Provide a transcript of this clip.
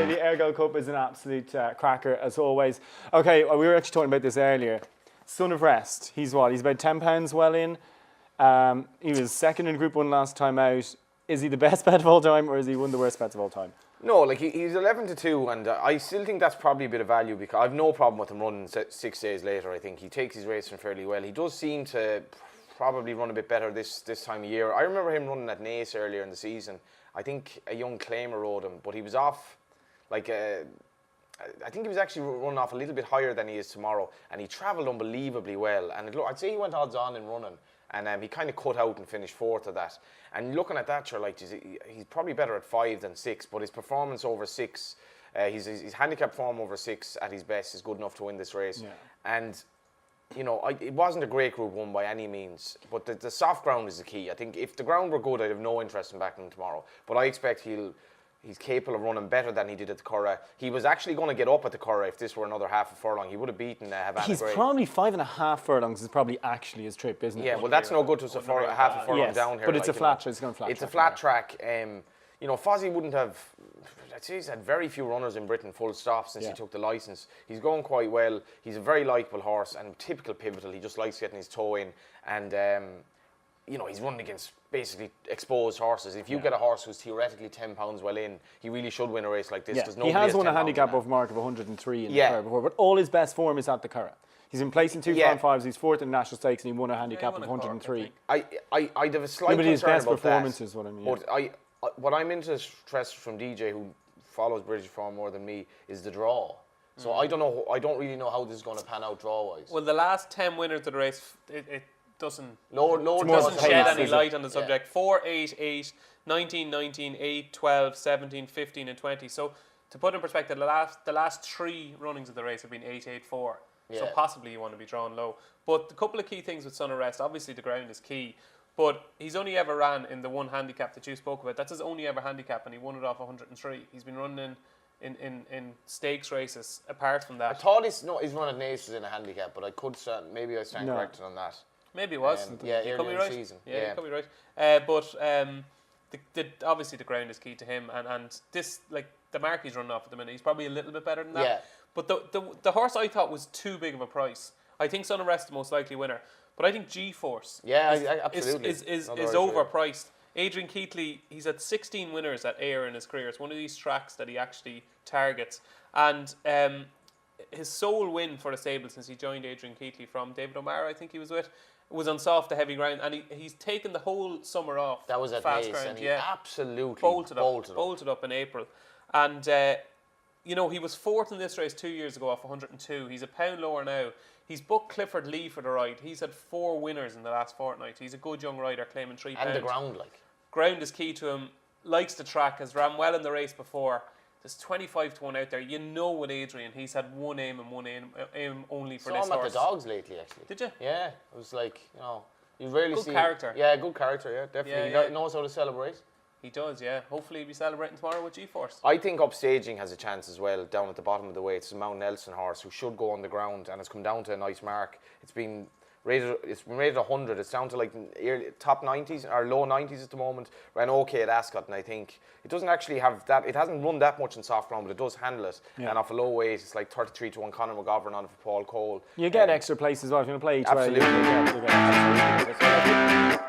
the Ergo Cup is an absolute cracker, as always. Okay, we were actually talking about this earlier. Son of Rest, he's what? He's about £10 well in. He was second in Group 1 last time out. Is he the best bet of all time, or is he one of the worst bets of all time? No, like he's 11-2, and I still think that's probably a bit of value because I've no problem with him running 6 days later. I think he takes his racing fairly well. He does seem to probably run a bit better this time of year. I remember him running at Naas earlier in the season. I think a young claimer rode him, but he was off, like, I think he was actually running off a little bit higher than he is tomorrow, and he travelled unbelievably well. And I'd say he went odds on in running, and he kind of cut out and finished fourth of that. And looking at that, you're like, he's probably better at 5 than 6, but his performance over 6, his handicap form over 6 at his best is good enough to win this race. Yeah. And you know, it wasn't a great Group 1 by any means, but the soft ground is the key. I think if the ground were good, I'd have no interest in backing him tomorrow. But I expect he's capable of running better than he did at the Curragh. He was actually going to get up at the Curragh if this were another half a furlong. He would have beaten Havana He's Gray. Probably 5.5 furlongs is probably actually his trip, isn't it? Yeah, well, that's no good to us a half a furlong down here. But it's a flat track. It's going flat. It's a flat track. You know, Fozzie wouldn't have. I'd say he's had very few runners in Britain full stop since he took the licence. He's going quite well. He's a very likeable horse and typical pivotal. He just likes getting his toe in, and you know, he's running against basically exposed horses. If you get a horse who's theoretically £10 well in, he really should win a race like this. He has won a handicap over mark of 103 in the Curragh before, but all his best form is at the Curragh. He's been placed in 2 Farm 5s. He's fourth in national stakes, and he won a handicap of 103. I'd have a slight concern his best about performance that, is what I mean. But what I'm interested from DJ, who follows British form more than me, is the draw. So I don't know. I don't really know how this is going to pan out draw-wise. Well, the last 10 winners of the race, it doesn't shed any light on the subject. 4, 8, 8, 19, 19, 8, 12, 17, 15 and 20. So to put in perspective, the last 3 runnings of the race have been 8, 8, 4. So possibly you want to be drawn low. But a couple of key things with Son of Rest, obviously the ground is key. But he's only ever ran in the one handicap that you spoke about. That's his only ever handicap, and he won it off 103. He's been running in stakes races apart from that. I thought his run at Naas was in a handicap, but I could maybe I stand corrected on that. Maybe it was. Earlier in the season. Yeah, you could be right. But obviously the ground is key to him, and this, like, the mark he's running off at the minute, he's probably a little bit better than that. Yeah. But the horse I thought was too big of a price. I think Son of Rest the most likely winner. But I think G-Force is overpriced. Adrian Keatley, he's had 16 winners at Ayr in his career. It's one of these tracks that he actually targets. And his sole win for the stable since he joined Adrian Keatley from David O'Mara, I think he was with, was on soft to heavy ground. And he's taken the whole summer off. That was at fast Naas, ground. and he absolutely bolted up in April. And, you know, he was fourth in this race 2 years ago off 102. He's a pound lower now. He's booked Clifford Lee for the ride. He's had 4 winners in the last fortnight. He's a good young rider, claiming £3. And the ground, like. Ground is key to him. Likes the track, has ran well in the race before. There's 25 to 1 out there. You know with Adrian, he's had one aim and one aim only for this horse. Saw him at the Dogs lately, actually. Did you? Yeah. It was like, you know, you rarely see... Good character. Yeah, good character, yeah, definitely. Yeah, he knows how to celebrate. He does, yeah. Hopefully he'll be celebrating tomorrow with G-Force. I think Upstaging has a chance as well down at the bottom of the way. It's a Mount Nelson horse who should go on the ground, and it's come down to a nice mark. It's been rated 100. It's down to like top 90s or low 90s at the moment. Ran okay at Ascot, and I think it doesn't actually have that. It hasn't run that much in soft ground, but it does handle it. Yeah. And off a low weight, it's like 33 to 1 Conor McGovern on it for Paul Cole. You get extra places as well if you're going to play each way. Absolutely.